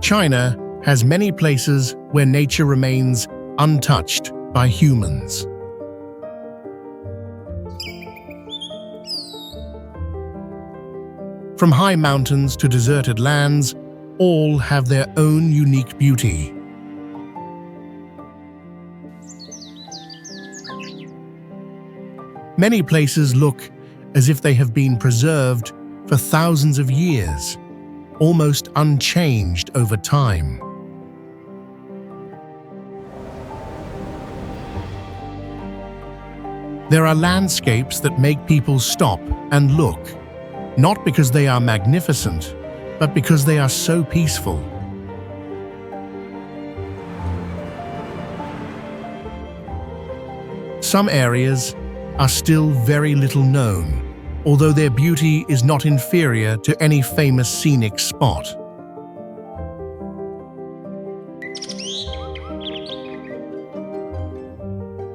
China has many places where nature remains untouched by humans. From high mountains to deserted lands, all have their own unique beauty. Many places look as if they have been preserved for thousands of years, almost unchanged over time. There are landscapes that make people stop and look, not because they are magnificent, but because they are so peaceful. Some areas are still very little known, although their beauty is not inferior to any famous scenic spot.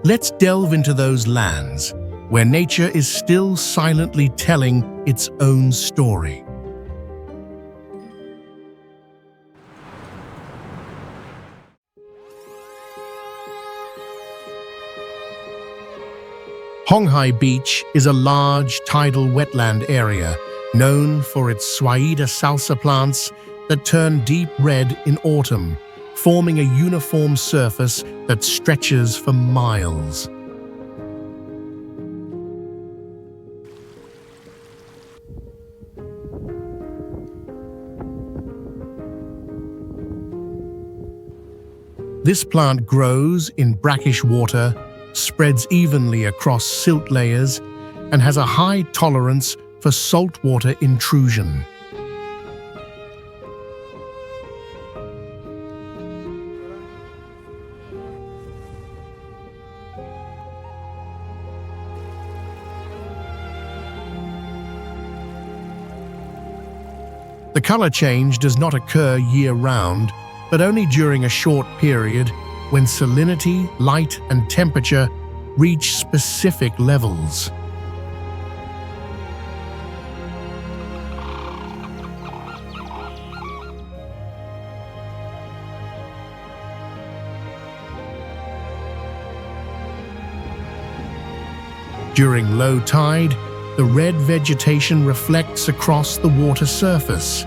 Let's delve into those lands where nature is still silently telling its own story. Hongghai Beach is a large tidal wetland area known for its Suaida salsa plants that turn deep red in autumn, forming a uniform surface that stretches for miles. This plant grows in brackish water, spreads evenly across silt layers, and has a high tolerance for saltwater intrusion. The color change does not occur year-round, but only during a short period when salinity, light, and temperature reach specific levels. During low tide, the red vegetation reflects across the water surface,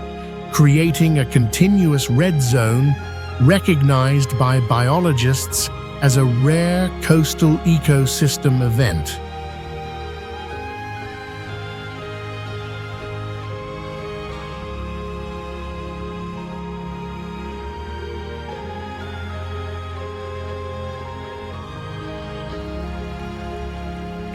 creating a continuous red zone recognized by biologists as a rare coastal ecosystem event.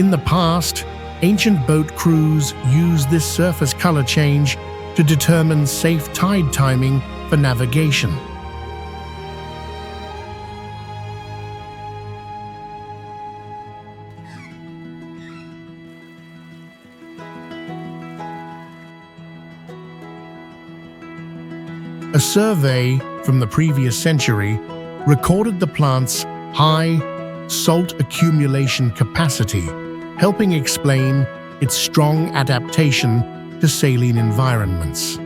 In the past, ancient boat crews used this surface color change to determine safe tide timing for navigation. A survey from the previous century recorded the plant's high salt accumulation capacity, helping explain its strong adaptation to saline environments.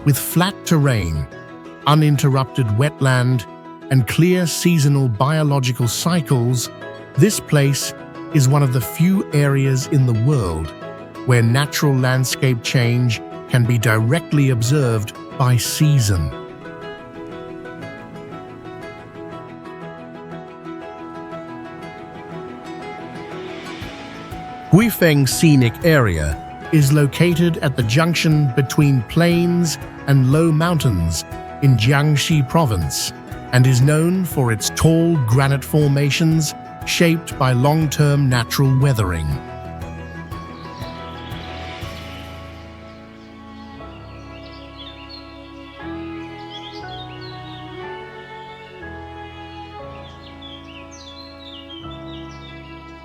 With flat terrain, uninterrupted wetland, and clear seasonal biological cycles, this place is one of the few areas in the world where natural landscape change can be directly observed by season. Guifeng Scenic Area is located at the junction between plains and low mountains in Jiangxi Province and is known for its tall granite formations shaped by long-term natural weathering.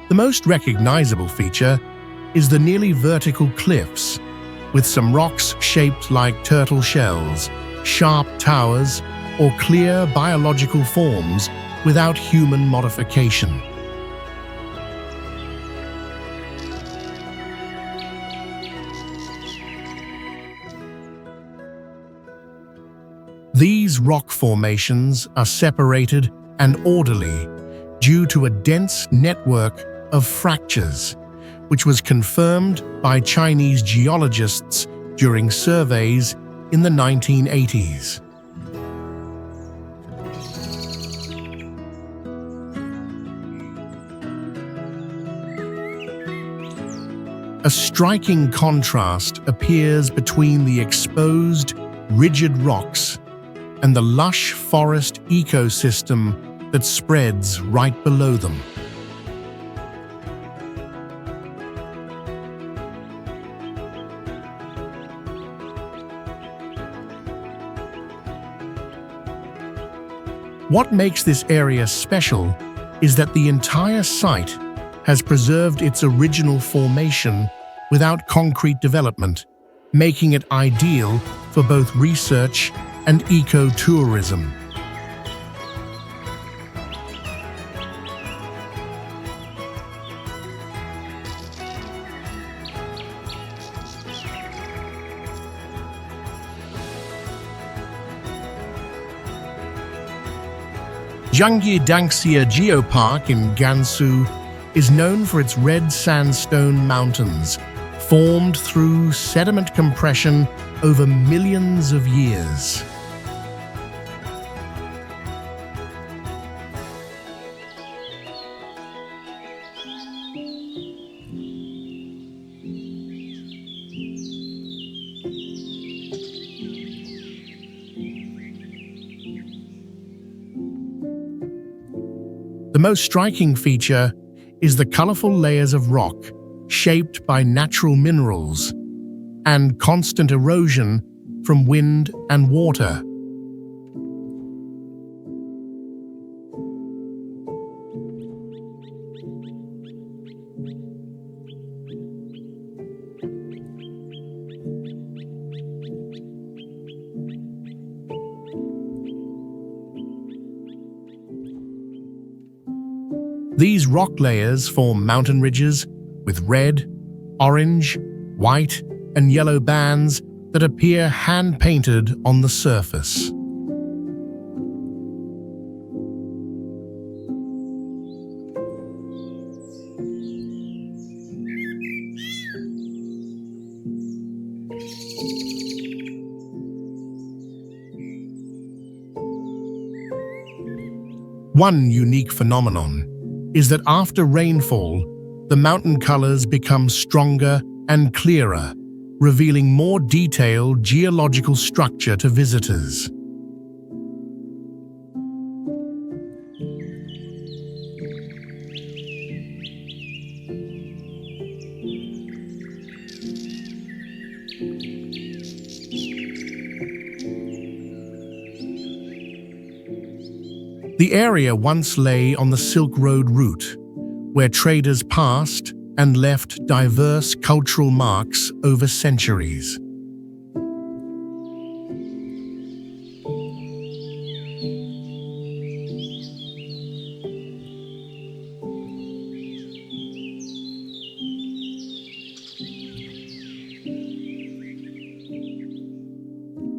The most recognizable feature is the nearly vertical cliffs, with some rocks shaped like turtle shells, sharp towers, or clear biological forms without human modification. These rock formations are separated and orderly due to a dense network of fractures, which was confirmed by Chinese geologists during surveys in the 1980s. A striking contrast appears between the exposed, rigid rocks and the lush forest ecosystem that spreads right below them. What makes this area special is that the entire site has preserved its original formation without concrete development, making it ideal for both research and ecotourism. Dangia Geo Park in Gansu is known for its red sandstone mountains, formed through sediment compression over millions of years. The most striking feature is the colorful layers of rock shaped by natural minerals and constant erosion from wind and water. These rock layers form mountain ridges with red, orange, white, and yellow bands that appear hand-painted on the surface. One unique phenomenon is that after rainfall, the mountain colors become stronger and clearer, revealing more detailed geological structure to visitors. The area once lay on the Silk Road route, where traders passed and left diverse cultural marks over centuries.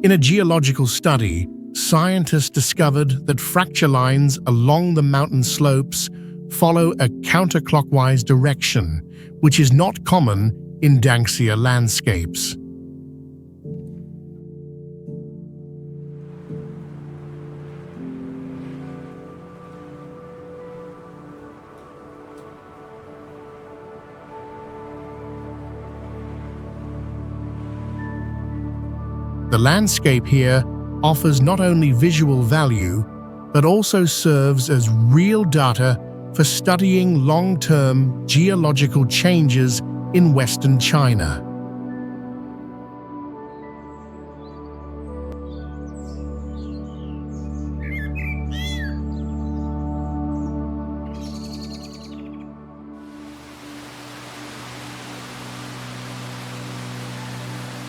In a geological study, scientists discovered that fracture lines along the mountain slopes follow a counterclockwise direction, which is not common in Dangia landscapes. The landscape here offers not only visual value, but also serves as real data for studying long-term geological changes in Western China.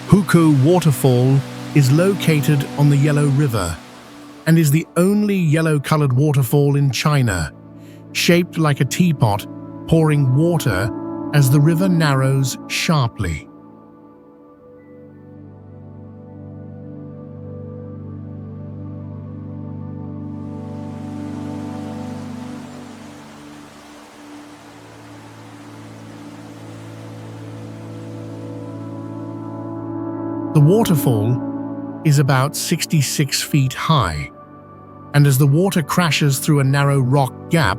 Huku Waterfall is located on the Yellow River and is the only yellow-colored waterfall in China, shaped like a teapot, pouring water as the river narrows sharply. The waterfall is about 66 feet high, and as the water crashes through a narrow rock gap,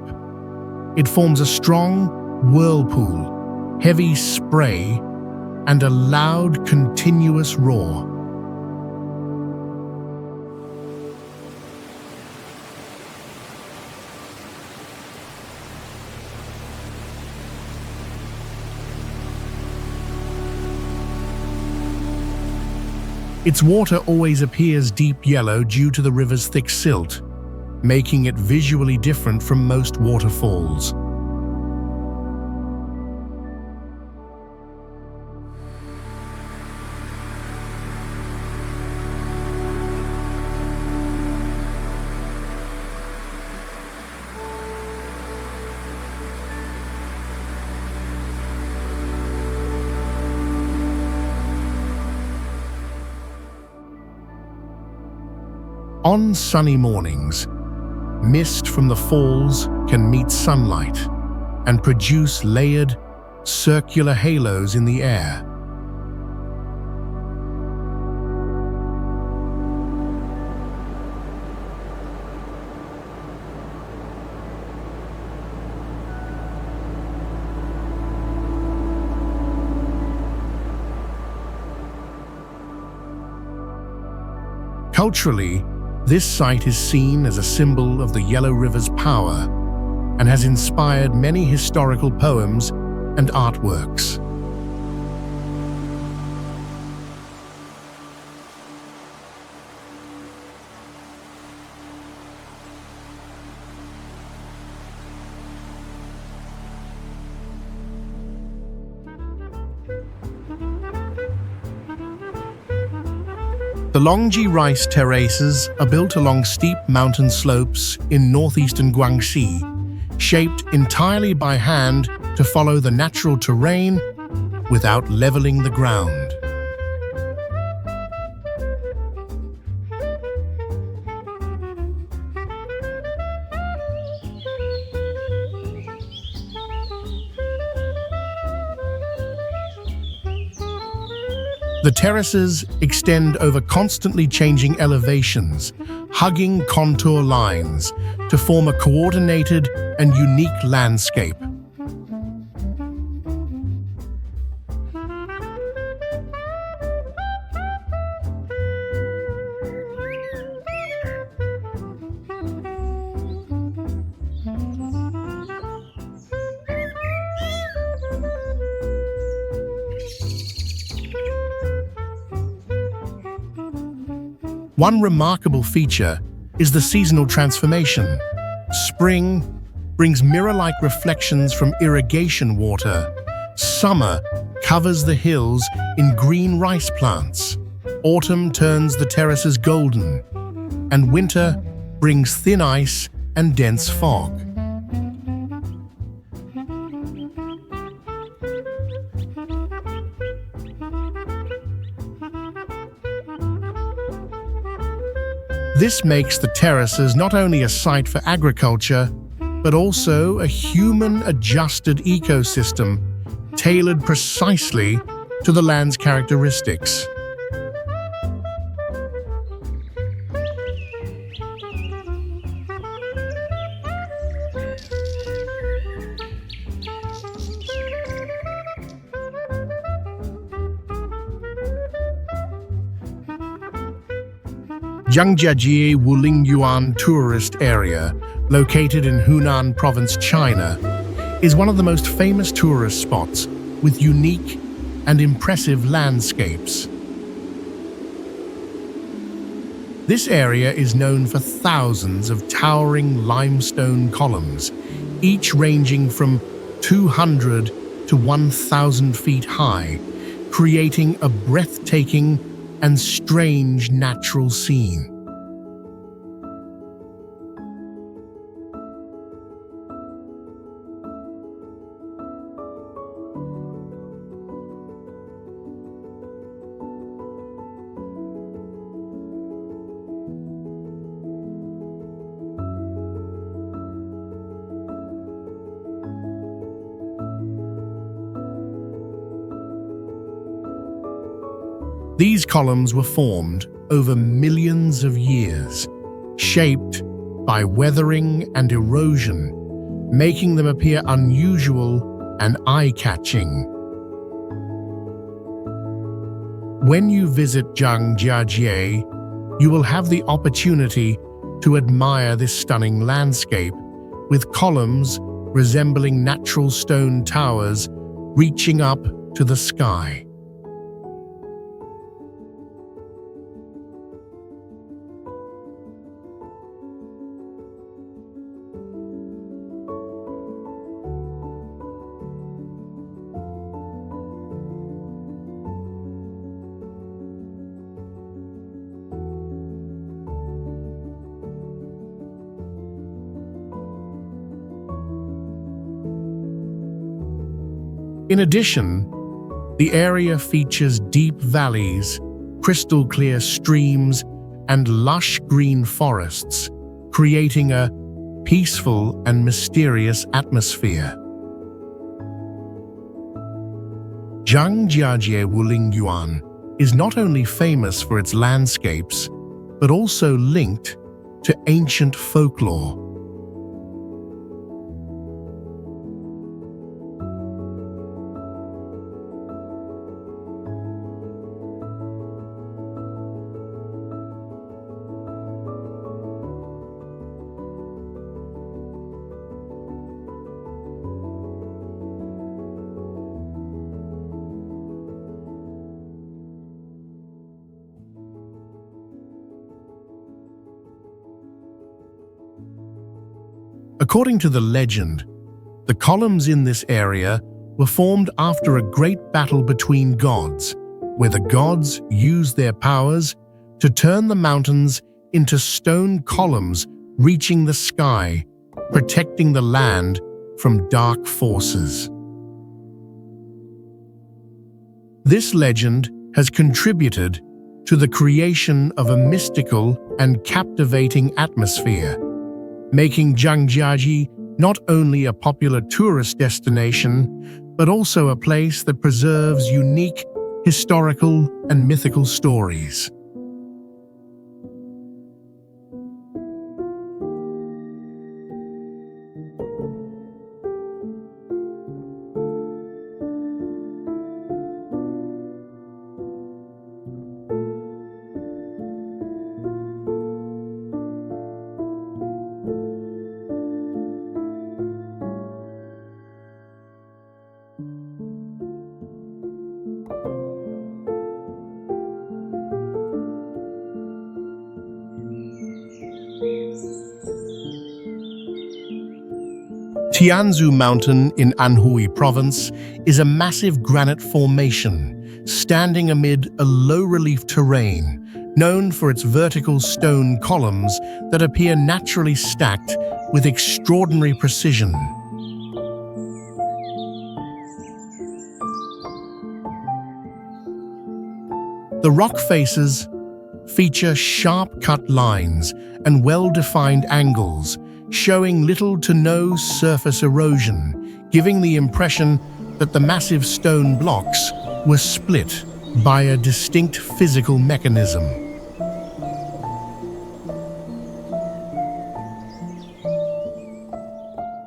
it forms a strong whirlpool, heavy spray, and a loud, continuous roar. Its water always appears deep yellow due to the river's thick silt, making it visually different from most waterfalls. On sunny mornings, mist from the falls can meet sunlight and produce layered, circular halos in the air. Culturally, this site is seen as a symbol of the Yellow River's power and has inspired many historical poems and artworks. The Longji rice terraces are built along steep mountain slopes in northeastern Guangxi, shaped entirely by hand to follow the natural terrain without leveling the ground. The terraces extend over constantly changing elevations, hugging contour lines to form a coordinated and unique landscape. One remarkable feature is the seasonal transformation. Spring brings mirror-like reflections from irrigation water. Summer covers the hills in green rice plants. Autumn turns the terraces golden, and winter brings thin ice and dense fog. This makes the terraces not only a site for agriculture, but also a human-adjusted ecosystem tailored precisely to the land's characteristics. Jangjajie Wulingyuan tourist area, located in Hunan province, China, is one of the most famous tourist spots with unique and impressive landscapes. This area is known for thousands of towering limestone columns, each ranging from 200 to 1,000 feet high, creating a breathtaking and strange natural scene. These columns were formed over millions of years, shaped by weathering and erosion, making them appear unusual and eye-catching. When you visit Jangjajie, you will have the opportunity to admire this stunning landscape, with columns resembling natural stone towers reaching up to the sky. In addition, the area features deep valleys, crystal-clear streams, and lush green forests, creating a peaceful and mysterious atmosphere. Jangjajie Wulingyuan is not only famous for its landscapes, but also linked to ancient folklore. According to the legend, the columns in this area were formed after a great battle between gods, where the gods used their powers to turn the mountains into stone columns reaching the sky, protecting the land from dark forces. This legend has contributed to the creation of a mystical and captivating atmosphere, making Jangjajie not only a popular tourist destination, but also a place that preserves unique historical and mythical stories. Yunyu Mountain in Anhui Province is a massive granite formation standing amid a low-relief terrain known for its vertical stone columns that appear naturally stacked with extraordinary precision. The rock faces feature sharp-cut lines and well-defined angles, showing little to no surface erosion, giving the impression that the massive stone blocks were split by a distinct physical mechanism.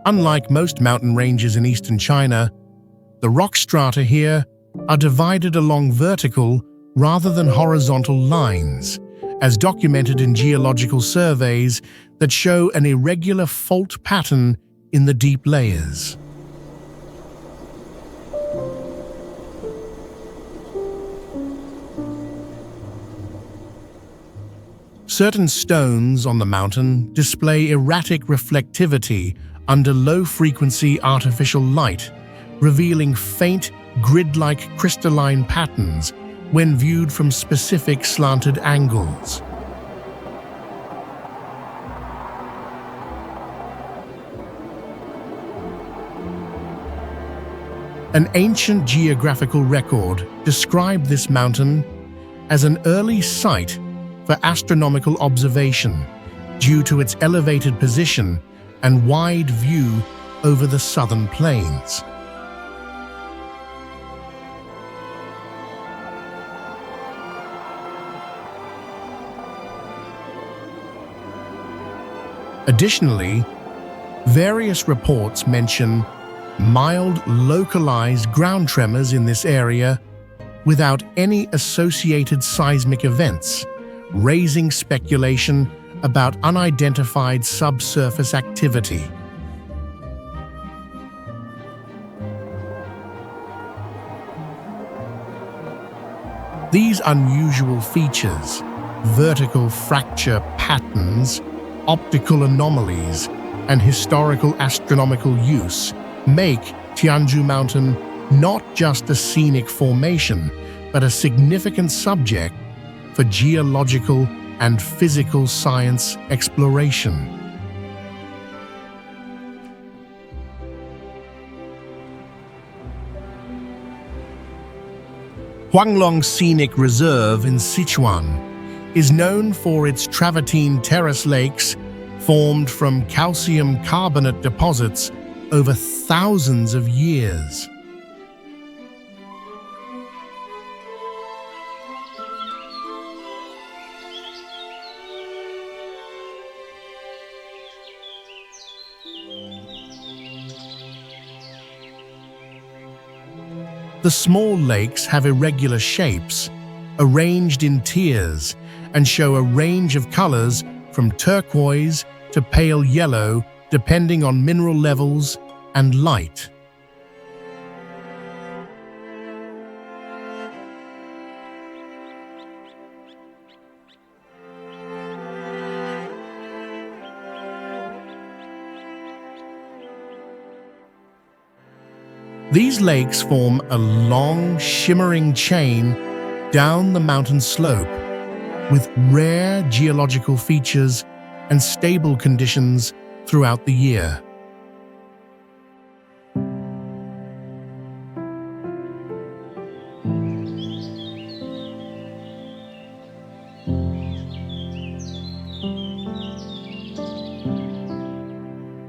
Unlike most mountain ranges in eastern China, the rock strata here are divided along vertical rather than horizontal lines, as documented in geological surveys that show an irregular fault pattern in the deep layers. Certain stones on the mountain display erratic reflectivity under low-frequency artificial light, revealing faint, grid-like crystalline patterns when viewed from specific slanted angles. An ancient geographical record described this mountain as an early site for astronomical observation due to its elevated position and wide view over the southern plains. Additionally, various reports mention mild localized ground tremors in this area without any associated seismic events, raising speculation about unidentified subsurface activity. These unusual features, vertical fracture patterns, optical anomalies, and historical astronomical use make Yunyu Mountain not just a scenic formation, but a significant subject for geological and physical science exploration. Hanglong Scenic Reserve in Sichuan is known for its travertine terrace lakes formed from calcium carbonate deposits over thousands of years. The small lakes have irregular shapes, arranged in tiers, and show a range of colors from turquoise to pale yellow depending on mineral levels and light. These lakes form a long, shimmering chain down the mountain slope, with rare geological features and stable conditions throughout the year.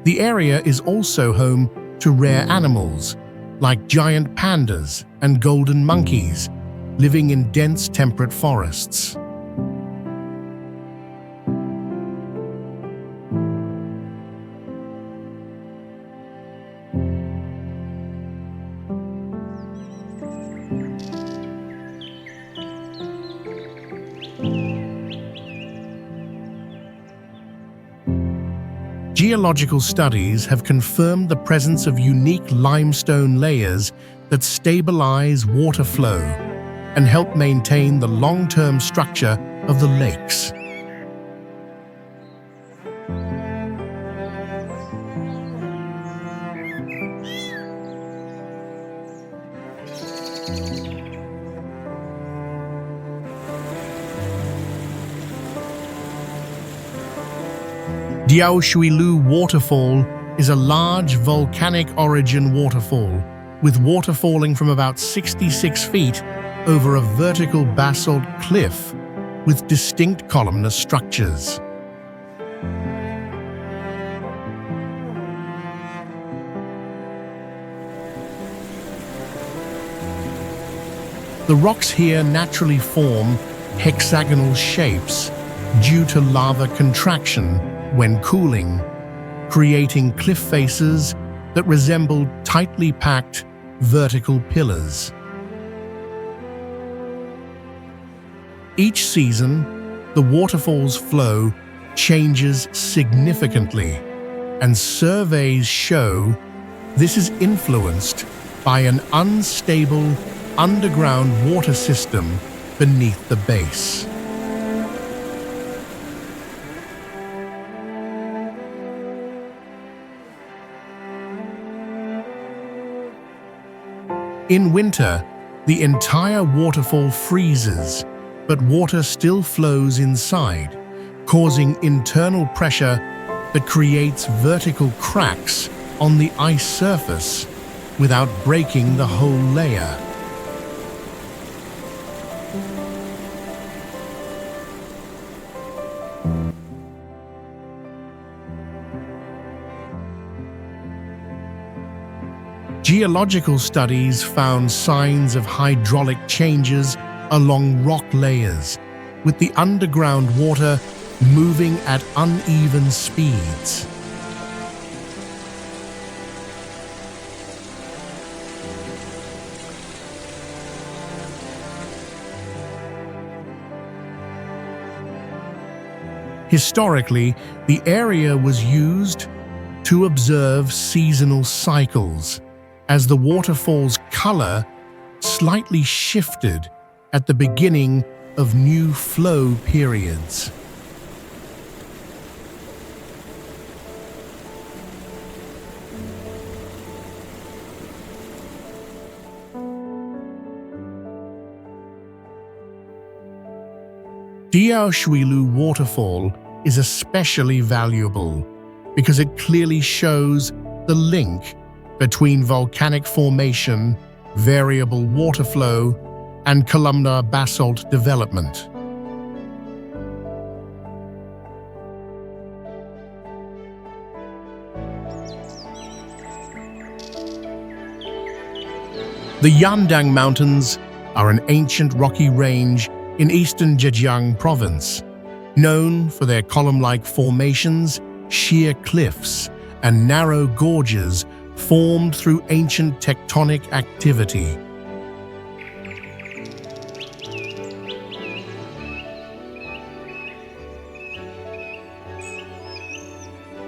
The area is also home to rare animals, like giant pandas and golden monkeys, living in dense temperate forests. Geological studies have confirmed the presence of unique limestone layers that stabilize water flow and help maintain the long-term structure of the lakes. Dawu Waterfall is a large volcanic origin waterfall, with water falling from about 66 feet over a vertical basalt cliff with distinct columnar structures. The rocks here naturally form hexagonal shapes due to lava contraction when cooling, creating cliff faces that resemble tightly packed vertical pillars. Each season, the waterfall's flow changes significantly, and surveys show this is influenced by an unstable underground water system beneath the base. In winter, the entire waterfall freezes, but water still flows inside, causing internal pressure that creates vertical cracks on the ice surface without breaking the whole layer. Geological studies found signs of hydraulic changes along rock layers, with the underground water moving at uneven speeds. Historically, the area was used to observe seasonal cycles, as the waterfall's color slightly shifted at the beginning of new flow periods. Diaoshuilu Waterfall is especially valuable because it clearly shows the link between volcanic formation, variable water flow, and columnar basalt development. The Yandang Mountains are an ancient rocky range in eastern Zhejiang province, known for their column-like formations, sheer cliffs, and narrow gorges formed through ancient tectonic activity.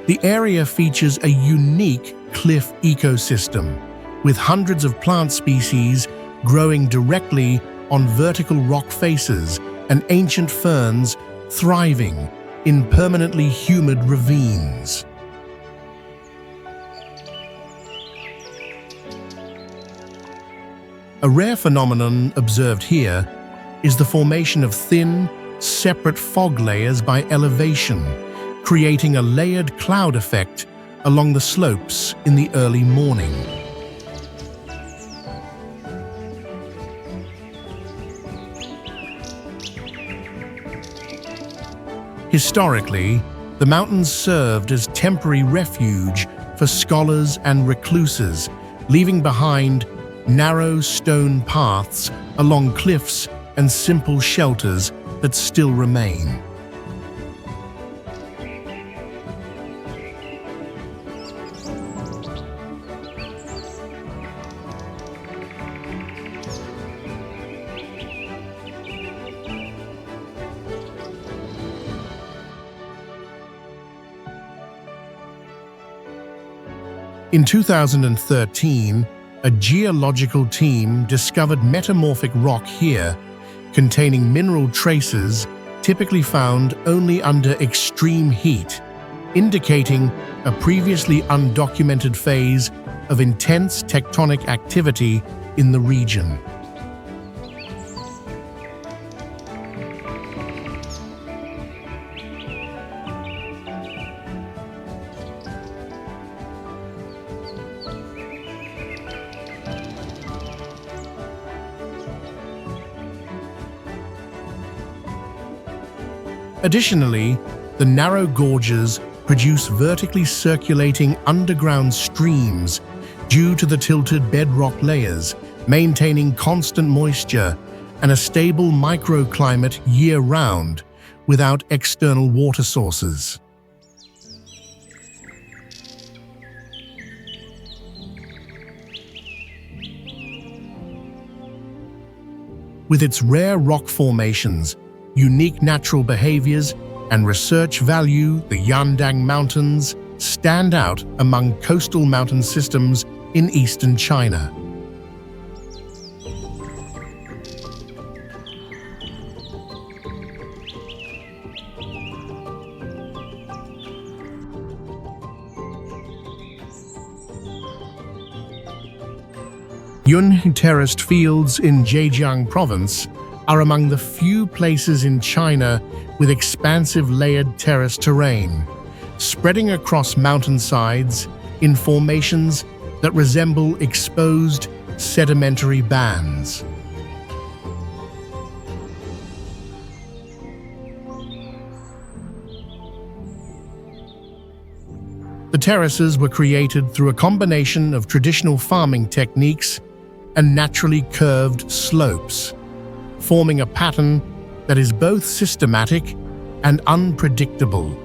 The area features a unique cliff ecosystem, with hundreds of plant species growing directly on vertical rock faces and ancient ferns thriving in permanently humid ravines. A rare phenomenon observed here is the formation of thin, separate fog layers by elevation, creating a layered cloud effect along the slopes in the early morning. Historically, the mountains served as temporary refuge for scholars and recluses, leaving behind narrow stone paths along cliffs and simple shelters that still remain. In 2013, a geological team discovered metamorphic rock here, containing mineral traces typically found only under extreme heat, indicating a previously undocumented phase of intense tectonic activity in the region. Additionally, the narrow gorges produce vertically circulating underground streams due to the tilted bedrock layers, maintaining constant moisture and a stable microclimate year-round without external water sources. With its rare rock formations, unique natural behaviors, and research value, the Yandang Mountains stand out among coastal mountain systems in eastern China. Yunhut terraced fields in Zhejiang province are among the few places in China with expansive layered terrace terrain, spreading across mountainsides in formations that resemble exposed sedimentary bands. The terraces were created through a combination of traditional farming techniques and naturally curved slopes, forming a pattern that is both systematic and unpredictable.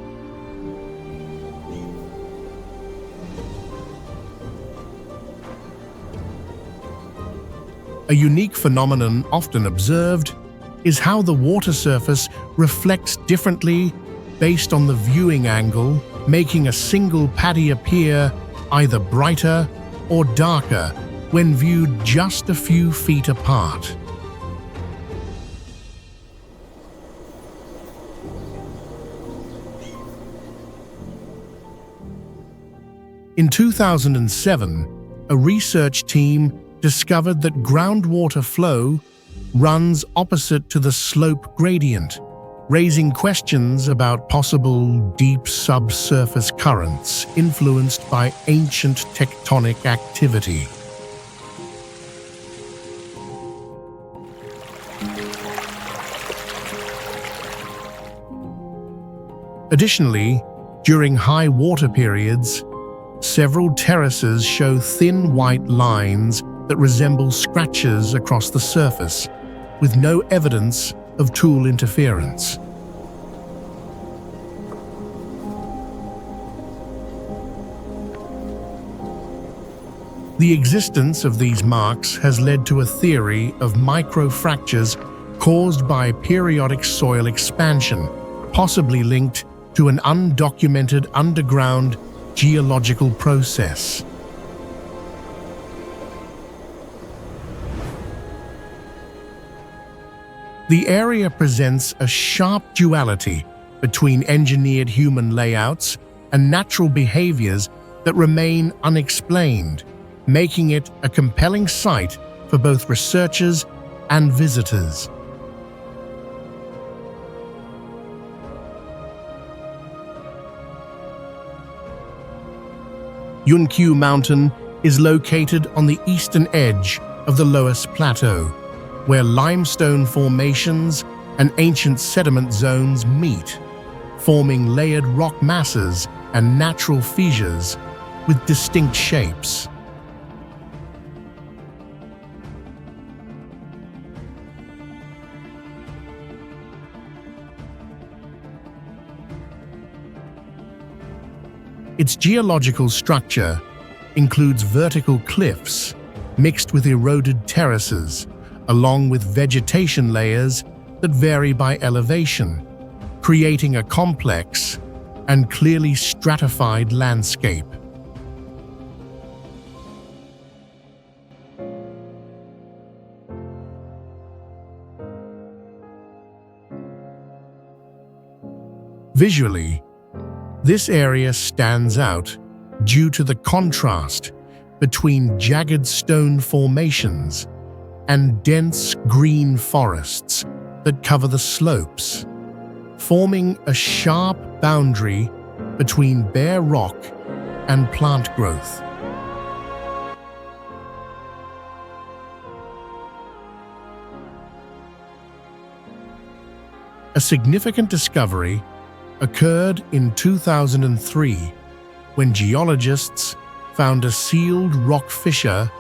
A unique phenomenon often observed is how the water surface reflects differently based on the viewing angle, making a single paddy appear either brighter or darker when viewed just a few feet apart. In 2007, a research team discovered that groundwater flow runs opposite to the slope gradient, raising questions about possible deep subsurface currents influenced by ancient tectonic activity. Additionally, during high water periods, several terraces show thin white lines that resemble scratches across the surface, with no evidence of tool interference. The existence of these marks has led to a theory of microfractures caused by periodic soil expansion, possibly linked to an undocumented underground geological process. The area presents a sharp duality between engineered human layouts and natural behaviors that remain unexplained, making it a compelling site for both researchers and visitors. Yunyu Mountain is located on the eastern edge of the lowest plateau, where limestone formations and ancient sediment zones meet, forming layered rock masses and natural fissures with distinct shapes. Its geological structure includes vertical cliffs mixed with eroded terraces, along with vegetation layers that vary by elevation, creating a complex and clearly stratified landscape. Visually, this area stands out due to the contrast between jagged stone formations and dense green forests that cover the slopes, forming a sharp boundary between bare rock and plant growth. A significant discovery occurred in 2003 when geologists found a sealed rock fissure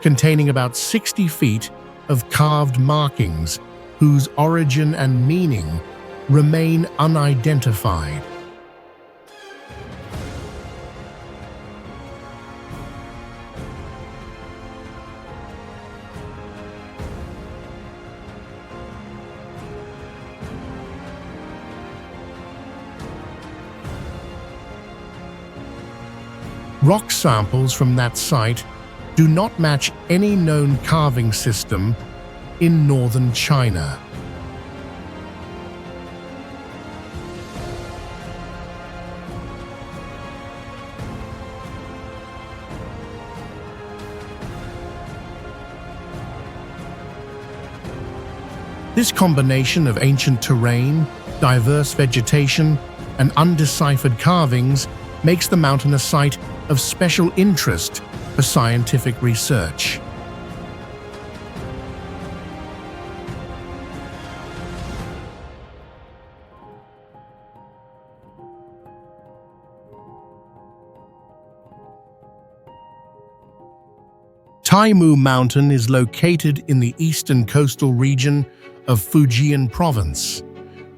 containing about 60 feet of carved markings whose origin and meaning remain unidentified. Rock samples from that site do not match any known carving system in northern China. This combination of ancient terrain, diverse vegetation, and undeciphered carvings makes the mountain a site of special interest for scientific research. Yunyu Mountain is located in the eastern coastal region of Fujian Province,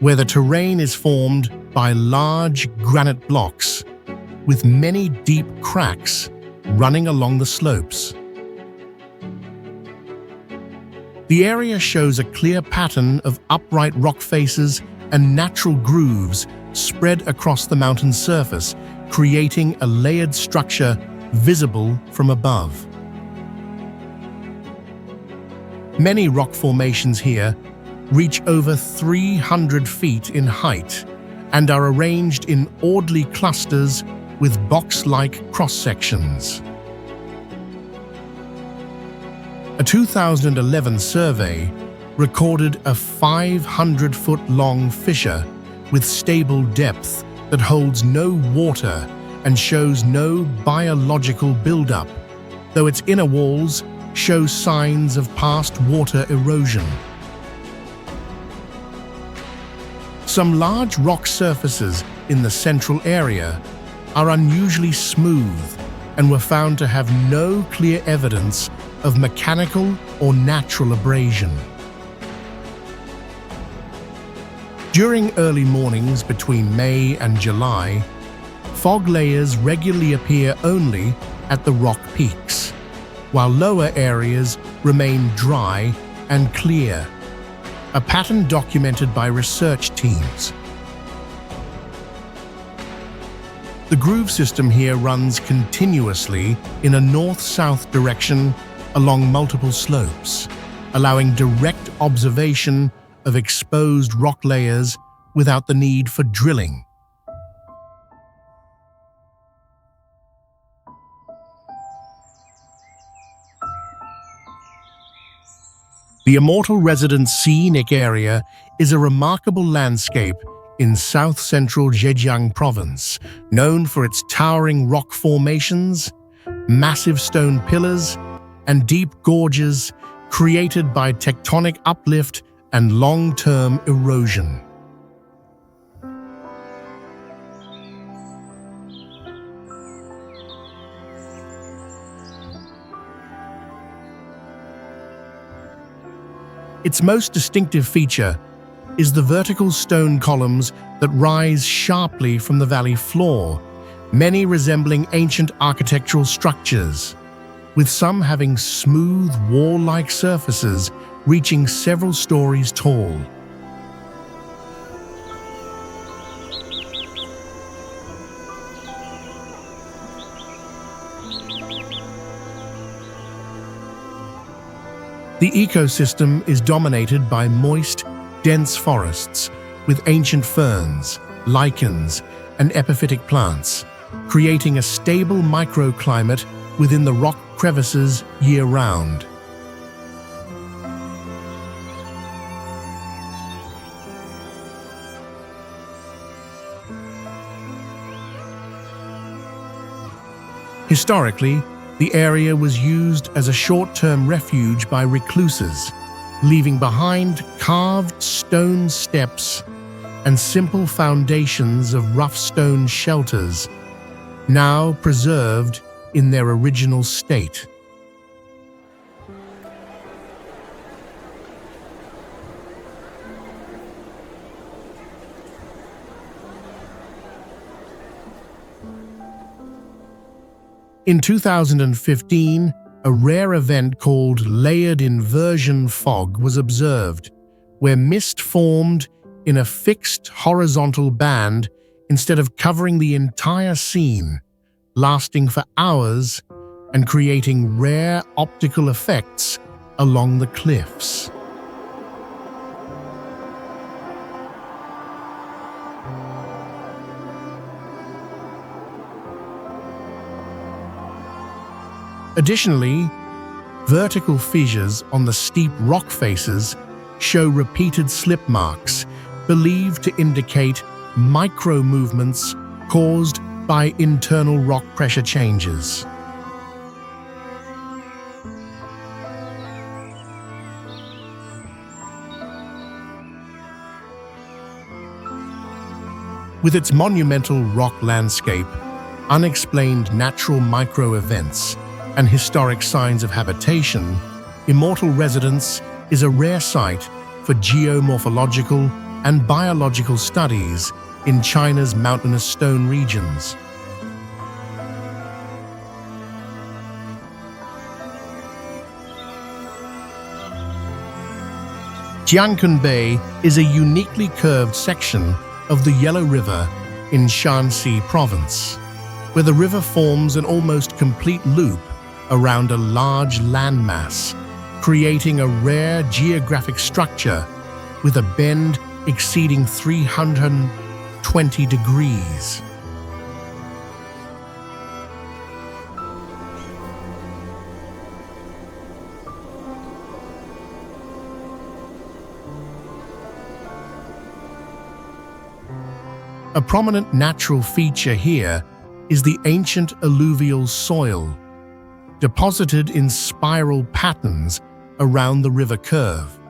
where the terrain is formed by large granite blocks with many deep cracks running along the slopes. The area shows a clear pattern of upright rock faces and natural grooves spread across the mountain surface, creating a layered structure visible from above. Many rock formations here reach over 300 feet in height and are arranged in orderly clusters with box-like cross-sections. A 2011 survey recorded a 500-foot-long fissure with stable depth that holds no water and shows no biological buildup, though its inner walls show signs of past water erosion. Some large rock surfaces in the central area are unusually smooth and were found to have no clear evidence of mechanical or natural abrasion. During early mornings between May and July, fog layers regularly appear only at the rock peaks, while lower areas remain dry and clear, a pattern documented by research teams. The groove system here runs continuously in a north-south direction along multiple slopes, allowing direct observation of exposed rock layers without the need for drilling. The Immortal Residence Scenic area is a remarkable landscape in south-central Zhejiang province, known for its towering rock formations, massive stone pillars, and deep gorges created by tectonic uplift and long-term erosion. Its most distinctive feature is the vertical stone columns that rise sharply from the valley floor, many resembling ancient architectural structures, with some having smooth wall-like surfaces reaching several stories tall. The ecosystem is dominated by moist, dense forests with ancient ferns, lichens, and epiphytic plants, creating a stable microclimate within the rock crevices year-round. Historically, the area was used as a short-term refuge by recluses, leaving behind carved stone steps and simple foundations of rough stone shelters, now preserved in their original state. In 2015, a rare event called layered inversion fog was observed, where mist formed in a fixed horizontal band instead of covering the entire scene, lasting for hours and creating rare optical effects along the cliffs. Additionally, vertical fissures on the steep rock faces show repeated slip marks, believed to indicate micro-movements caused by internal rock pressure changes. With its monumental rock landscape, unexplained natural micro-events, and historic signs of habitation, Immortal Residence is a rare site for geomorphological and biological studies in China's mountainous stone regions. Tankan Bay is a uniquely curved section of the Yellow River in Shanxi province, where the river forms an almost complete loop around a large landmass, creating a rare geographic structure with a bend exceeding 320 degrees. A prominent natural feature here is the ancient alluvial soil, deposited in spiral patterns around the river curve,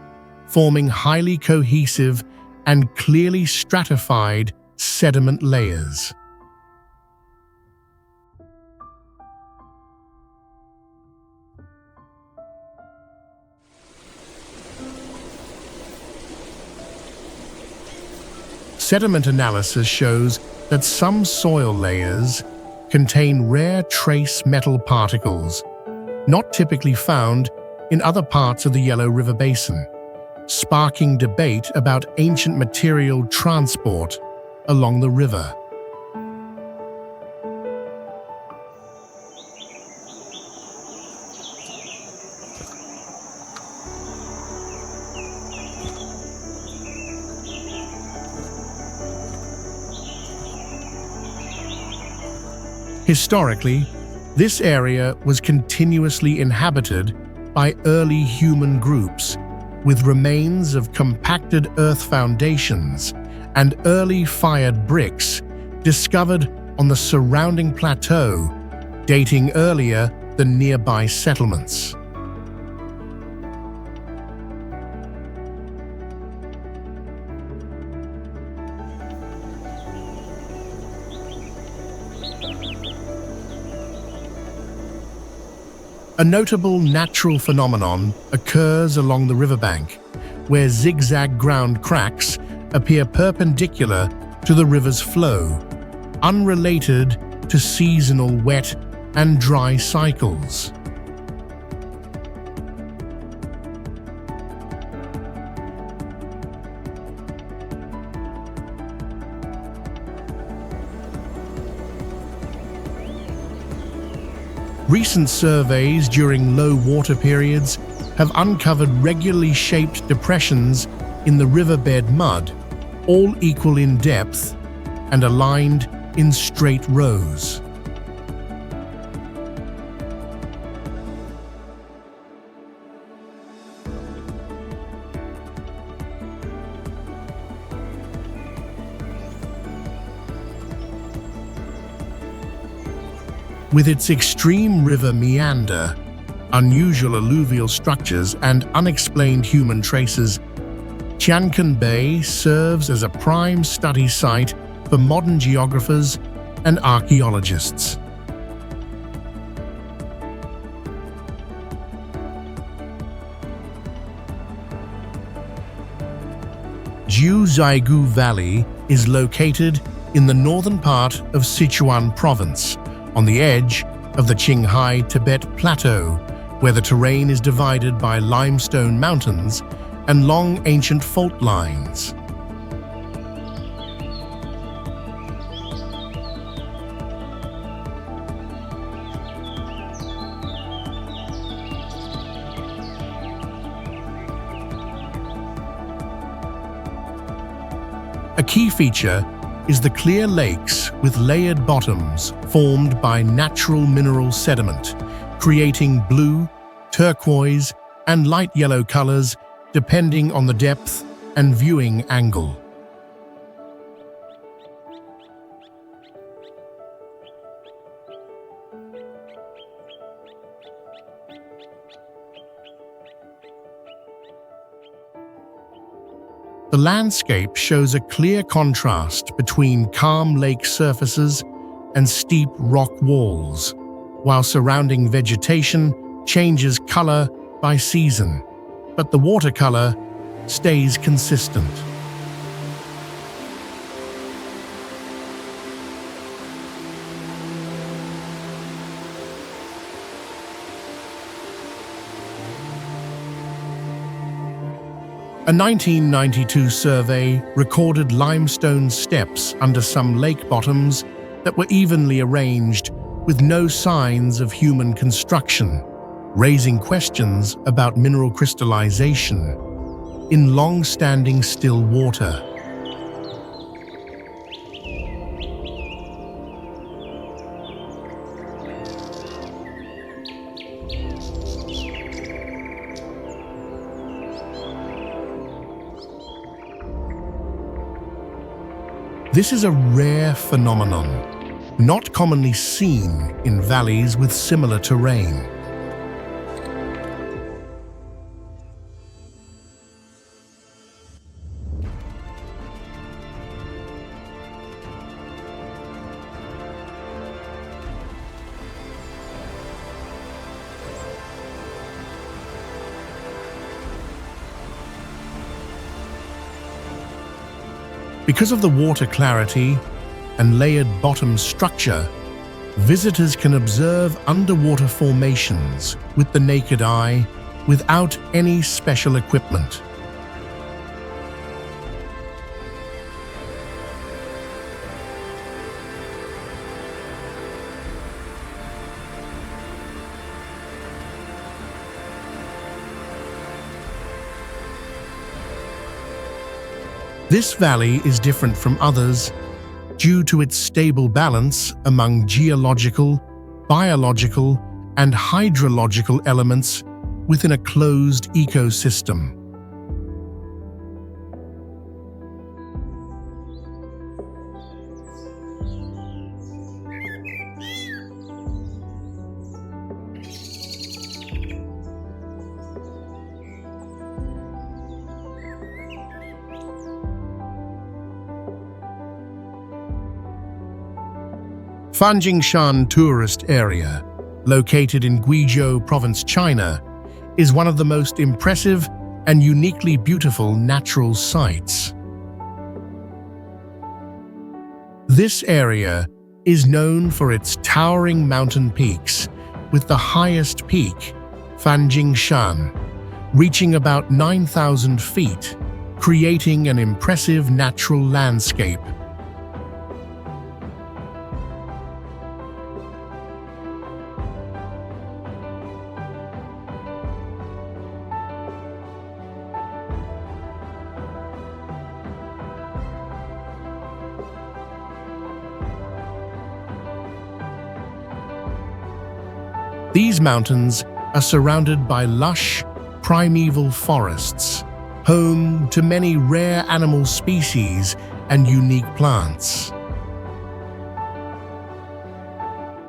forming highly cohesive and clearly stratified sediment layers. Sediment analysis shows that some soil layers contain rare trace metal particles, not typically found in other parts of the Yellow River Basin, sparking debate about ancient material transport along the river. Historically, this area was continuously inhabited by early human groups, with remains of compacted earth foundations and early fired bricks discovered on the surrounding plateau, dating earlier than nearby settlements. A notable natural phenomenon occurs along the riverbank, where zigzag ground cracks appear perpendicular to the river's flow, unrelated to seasonal wet and dry cycles. Recent surveys during low water periods have uncovered regularly shaped depressions in the riverbed mud, all equal in depth and aligned in straight rows. With its extreme river meander, unusual alluvial structures, and unexplained human traces, Tankan Bay serves as a prime study site for modern geographers and archaeologists. Juzhong Valley is located in the northern part of Sichuan province, on the edge of the Qinghai Tibet Plateau, where the terrain is divided by limestone mountains and long ancient fault lines. A key feature is the clear lakes with layered bottoms formed by natural mineral sediment, creating blue, turquoise, and light yellow colors depending on the depth and viewing angle. The landscape shows a clear contrast between calm lake surfaces and steep rock walls, while surrounding vegetation changes color by season, but the watercolor stays consistent. A 1992 survey recorded limestone steps under some lake bottoms that were evenly arranged with no signs of human construction, raising questions about mineral crystallization in long-standing still water. This is a rare phenomenon, not commonly seen in valleys with similar terrain. Because of the water clarity and layered bottom structure, visitors can observe underwater formations with the naked eye without any special equipment. This valley is different from others due to its stable balance among geological, biological, and hydrological elements within a closed ecosystem. Fanjing Shan tourist area, located in Guizhou Province, China, is one of the most impressive and uniquely beautiful natural sites. This area is known for its towering mountain peaks, with the highest peak, Fanjing Shan, reaching about 9,000 feet, creating an impressive natural landscape. These mountains are surrounded by lush, primeval forests, home to many rare animal species and unique plants.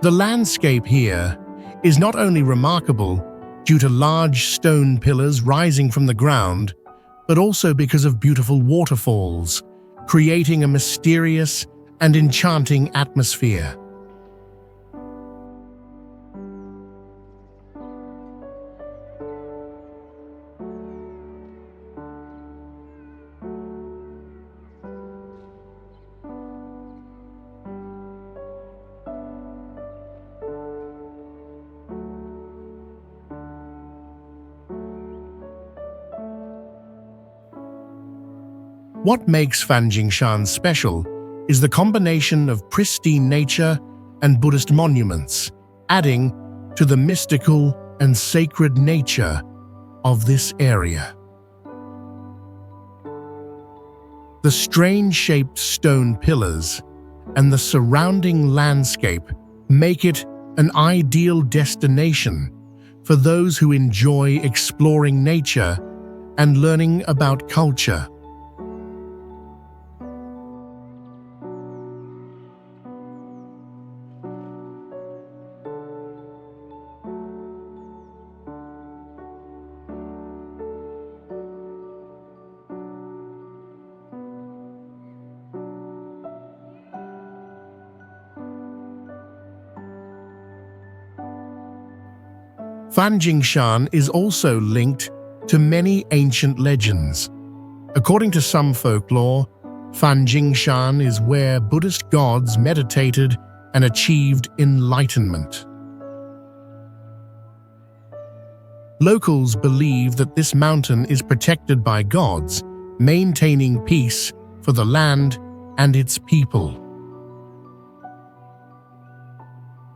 The landscape here is not only remarkable due to large stone pillars rising from the ground, but also because of beautiful waterfalls, creating a mysterious and enchanting atmosphere. What makes Fanjing Shan special is the combination of pristine nature and Buddhist monuments, adding to the mystical and sacred nature of this area. The strange-shaped stone pillars and the surrounding landscape make it an ideal destination for those who enjoy exploring nature and learning about culture. Fanjing Shan is also linked to many ancient legends. According to some folklore, Fanjing Shan is where Buddhist gods meditated and achieved enlightenment. Locals believe that this mountain is protected by gods, maintaining peace for the land and its people.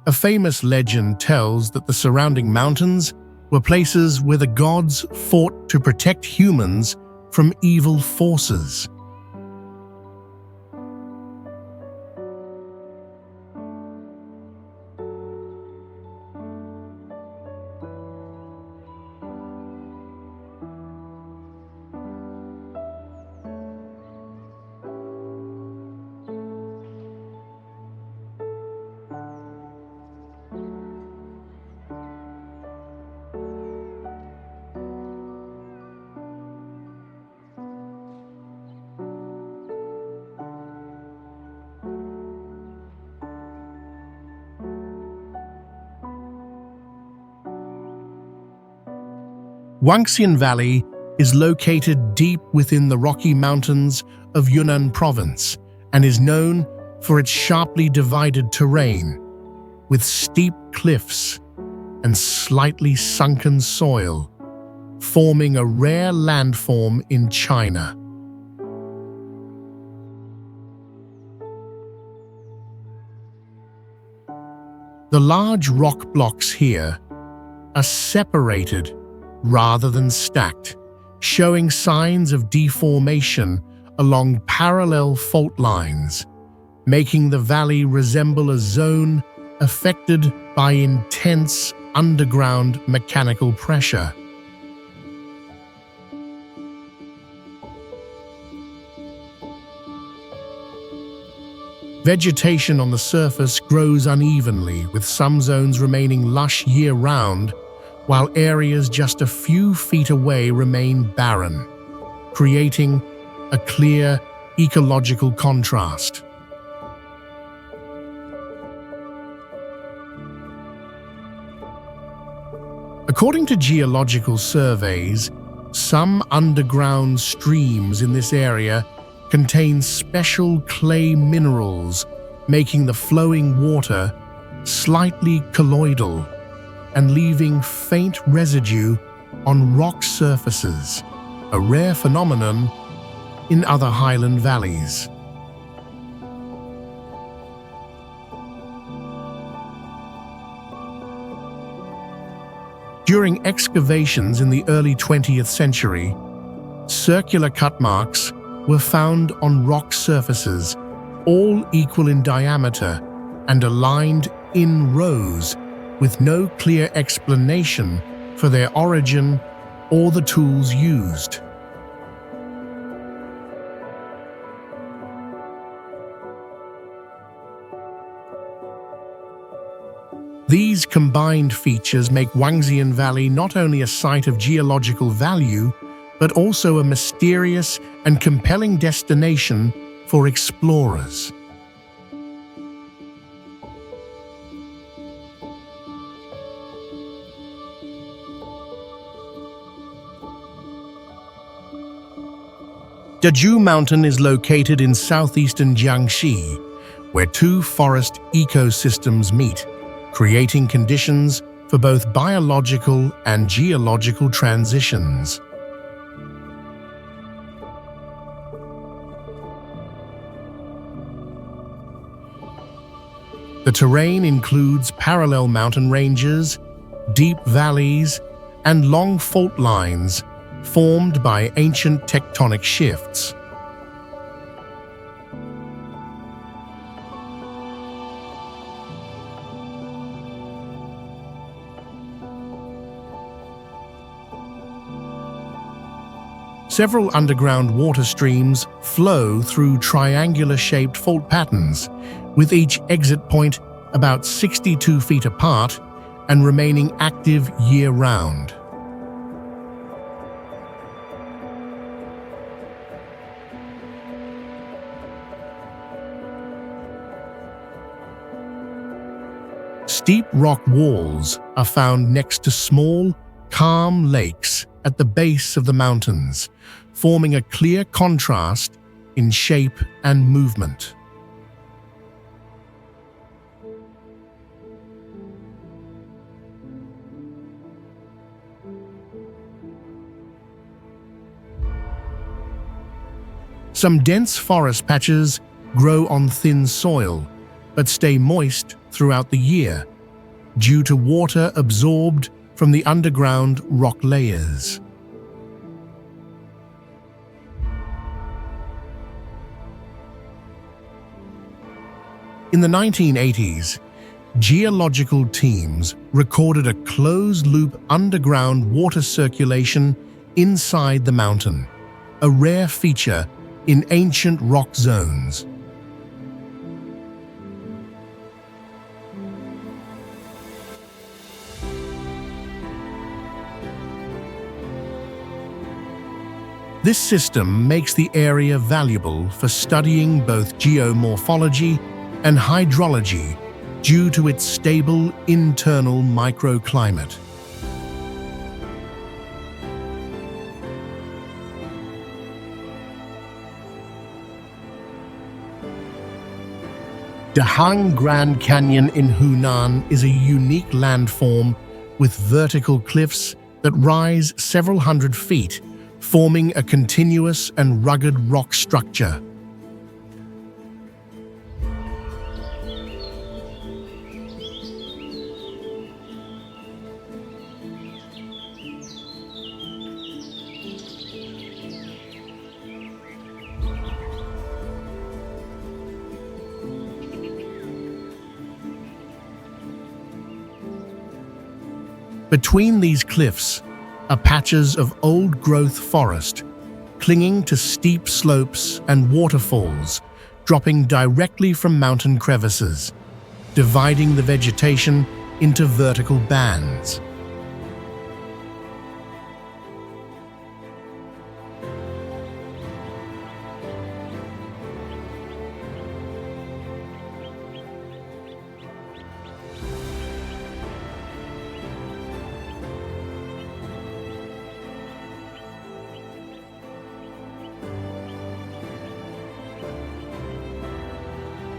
A famous legend tells that the surrounding mountains were places where the gods fought to protect humans from evil forces. Wangzian Valley is located deep within the Rocky Mountains of Yunnan Province and is known for its sharply divided terrain, with steep cliffs and slightly sunken soil, forming a rare landform in China. The large rock blocks here are separated rather than stacked, showing signs of deformation along parallel fault lines, making the valley resemble a zone affected by intense underground mechanical pressure. Vegetation on the surface grows unevenly, with some zones remaining lush year-round, while areas just a few feet away remain barren, creating a clear ecological contrast. According to geological surveys, some underground streams in this area contain special clay minerals, making the flowing water slightly colloidal and leaving faint residue on rock surfaces, a rare phenomenon in other highland valleys. During excavations in the early 20th century, circular cut marks were found on rock surfaces, all equal in diameter and aligned in rows, with no clear explanation for their origin or the tools used. These combined features make Wangzian Valley not only a site of geological value, but also a mysterious and compelling destination for explorers. Yunyu Mountain is located in southeastern Jiangxi, where two forest ecosystems meet, creating conditions for both biological and geological transitions. The terrain includes parallel mountain ranges, deep valleys, and long fault lines formed by ancient tectonic shifts. Several underground water streams flow through triangular-shaped fault patterns, with each exit point about 62 feet apart and remaining active year-round. Steep rock walls are found next to small, calm lakes at the base of the mountains, forming a clear contrast in shape and movement. Some dense forest patches grow on thin soil, but stay moist throughout the year due to water absorbed from the underground rock layers. In the 1980s, geological teams recorded a closed-loop underground water circulation inside the mountain, a rare feature in ancient rock zones. This system makes the area valuable for studying both geomorphology and hydrology due to its stable internal microclimate. Dahang Grand Canyon in Hunan is a unique landform with vertical cliffs that rise several hundred feet, forming a continuous and rugged rock structure. Between these cliffs are patches of old-growth forest, clinging to steep slopes and waterfalls, dropping directly from mountain crevices, dividing the vegetation into vertical bands.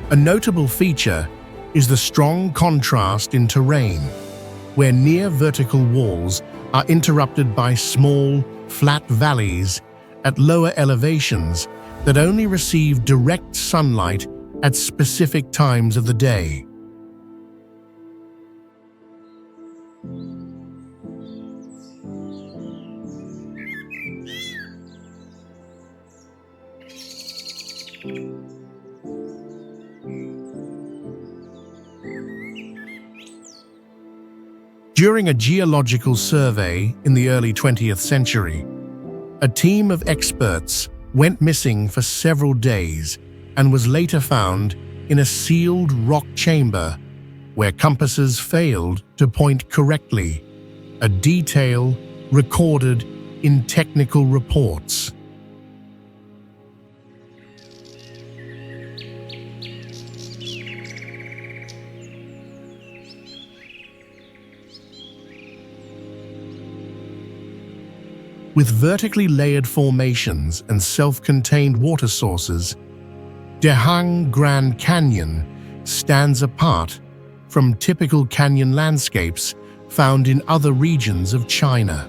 A notable feature is the strong contrast in terrain, where near vertical walls are interrupted by small, flat valleys at lower elevations that only receive direct sunlight at specific times of the day. During a geological survey in the early 20th century, a team of experts went missing for several days and was later found in a sealed rock chamber where compasses failed to point correctly, a detail recorded in technical reports. With vertically layered formations and self-contained water sources, Dahang Grand Canyon stands apart from typical canyon landscapes found in other regions of China.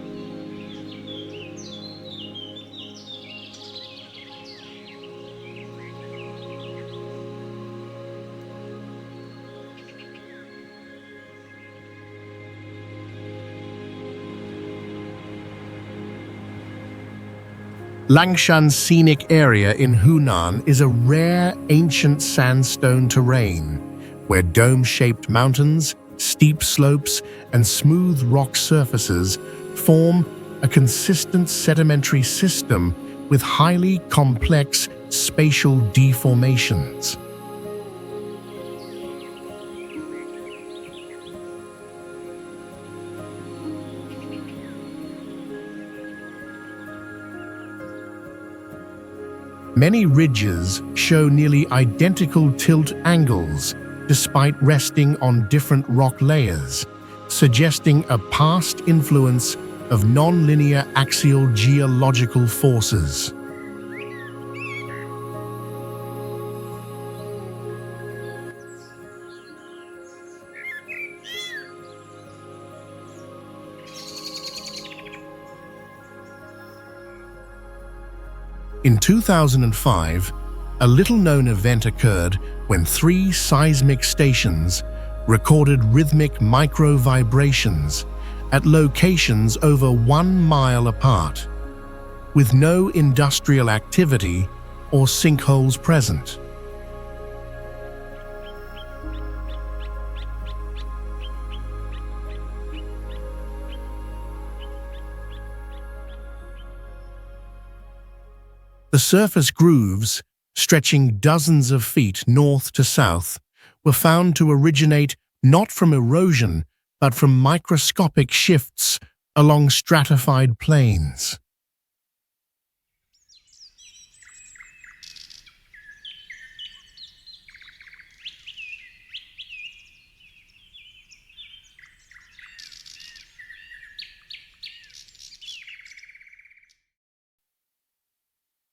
Langshan's scenic area in Hunan is a rare ancient sandstone terrain where dome-shaped mountains, steep slopes, and smooth rock surfaces form a consistent sedimentary system with highly complex spatial deformations. Many ridges show nearly identical tilt angles despite resting on different rock layers, suggesting a past influence of nonlinear axial geological forces. In 2005, a little-known event occurred when 3 seismic stations recorded rhythmic micro-vibrations at locations over 1 mile apart, with no industrial activity or sinkholes present. The surface grooves, stretching dozens of feet north to south, were found to originate not from erosion, but from microscopic shifts along stratified plains.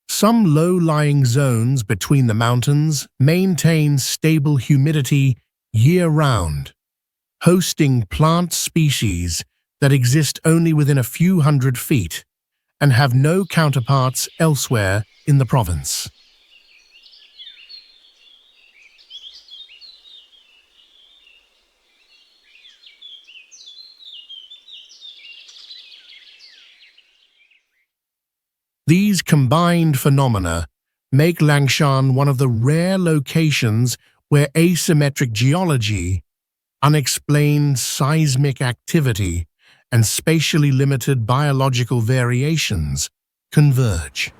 Some low-lying zones between the mountains maintain stable humidity year-round, hosting plant species that exist only within a few hundred feet and have no counterparts elsewhere in the province. These combined phenomena make Langshan one of the rare locations where asymmetric geology, unexplained seismic activity, and spatially limited biological variations converge.